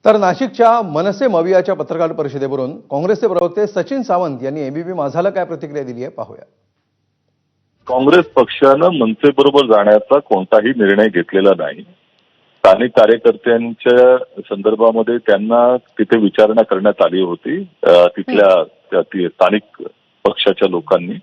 तर नाशिकच्या मनसे मवियाच्या पत्रकार परिषदेवरून काँग्रेसचे प्रवक्ते सचिन सावंत यांनी एबीपी माझाला काय प्रतिक्रिया दिली आहे पाहूया। काँग्रेस पक्षानं मनसेबरोबर जाण्याचा कोणताही निर्णय घेतलेला नाही। स्थानिक कार्यकर्त्यांच्या संदर्भामध्ये त्यांना तिथे विचारणा करण्यात आली होती तिथल्या स्थानिक पक्षाच्या लोकांनी,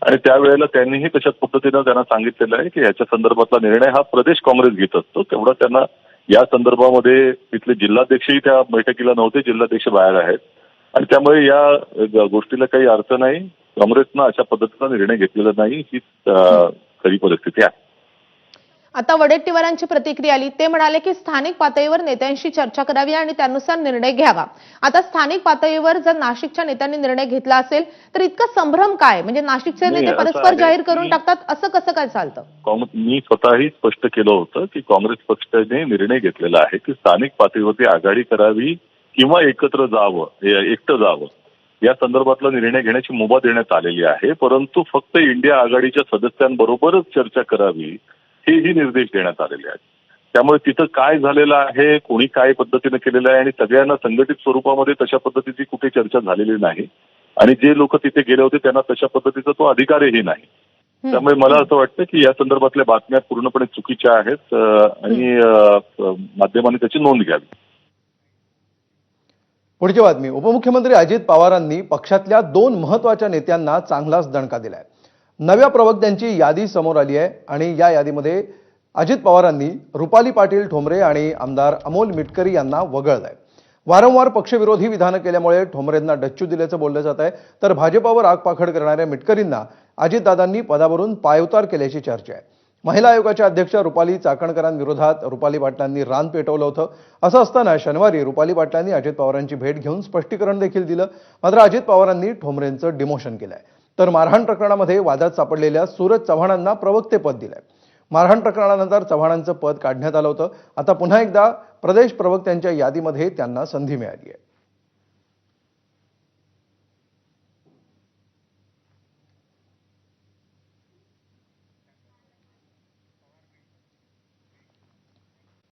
आणि त्यावेळेला त्यांनीही तशाच पद्धतीनं त्यांना सांगितलेलं आहे की याच्या संदर्भातला निर्णय हा प्रदेश काँग्रेस घेत असतो। तेवढा त्यांना या संदर्भामध्ये तिथले जिल्हाध्यक्षही त्या बैठकीला नव्हते, जिल्हाध्यक्ष बाहेर आहेत, आणि त्यामुळे या गोष्टीला काही अर्थ नाही। काँग्रेसनं अशा पद्धतीचा निर्णय घेतलेला नाही, ही खरी परिस्थिती आहे। आता वडेट्टीवारांची प्रतिक्रिया आली, ते म्हणाले की स्थानिक पातळीवर नेत्यांशी चर्चा करावी आणि त्यानुसार निर्णय घ्यावा। आता स्थानिक पातळीवर जर नाशिकच्या नेत्यांनी निर्णय घेतला असेल तर इतका संभ्रम काय? म्हणजे नाशिकचे नेते परस्पर जाहीर करून टाकतात, असं कसं काय चालतं? मी स्वतःही स्पष्ट केलं होतं की काँग्रेस पक्षाने निर्णय घेतलेला आहे की स्थानिक पातळीवरती आघाडी करावी किंवा एकत्र जावं, एकटं जावं, या संदर्भातला निर्णय घेण्याची मुभा देण्यात आलेली आहे। परंतु फक्त इंडिया आघाडीच्या सदस्यांबरोबरच चर्चा करावी हेही निर्देश देण्यात आलेले आहेत। त्यामुळे तिथं काय झालेलं आहे, कोणी काय पद्धतीने केलेलं आहे, आणि सगळ्यांना संघटित स्वरूपामध्ये तशा पद्धतीची कुठे चर्चा झालेली नाही, आणि जे लोक तिथे गेले होते त्यांना तशा पद्धतीचा तो अधिकारही नाही। त्यामुळे मला असं वाटतं की या संदर्भातल्या बातम्या पूर्णपणे चुकीच्या आहेत आणि माध्यमांनी त्याची नोंद घ्यावी। पुढची बातमी, उपमुख्यमंत्री अजित पवारांनी पक्षातल्या 2 महत्त्वाच्या नेत्यांना चांगलाच दणका दिलाय। नव्या प्रवक्त्यांची यादी समोर आली आहे आणि या यादीमध्ये अजित पवारांनी रुपाली पाटील ठोंबरे आणि आमदार अमोल मिटकरी यांना वगळलंय। वारंवार पक्षविरोधी विधानं केल्यामुळे ठोंबरेंना डच्चू दिल्याचं बोललं जात आहे, तर भाजपावर आगपाखड करणाऱ्या मिटकरींना अजितदादांनी पदावरून पायउतार केल्याची चर्चा आहे। महिला आयोगाच्या अध्यक्ष रुपाली चाकणकरांविरोधात रुपाली पाटलांनी रान पेटवलं होतं। असं असताना शनिवारी रुपाली पाटलांनी अजित पवारांची भेट घेऊन स्पष्टीकरण देखील दिलं, मात्र अजित पवारांनी ठोंबरेंचं डिमोशन केलंय। तर मारहाण प्रकरणामध्ये वादात सापडलेल्या सूरज चव्हाणांना प्रवक्तेपद दिलंय। मारहाण प्रकरणानंतर चव्हाणांचं पद काढण्यात आलं होतं। आता पुन्हा एकदा प्रदेश प्रवक्त्यांच्या यादीमध्ये त्यांना संधी मिळाली आहे।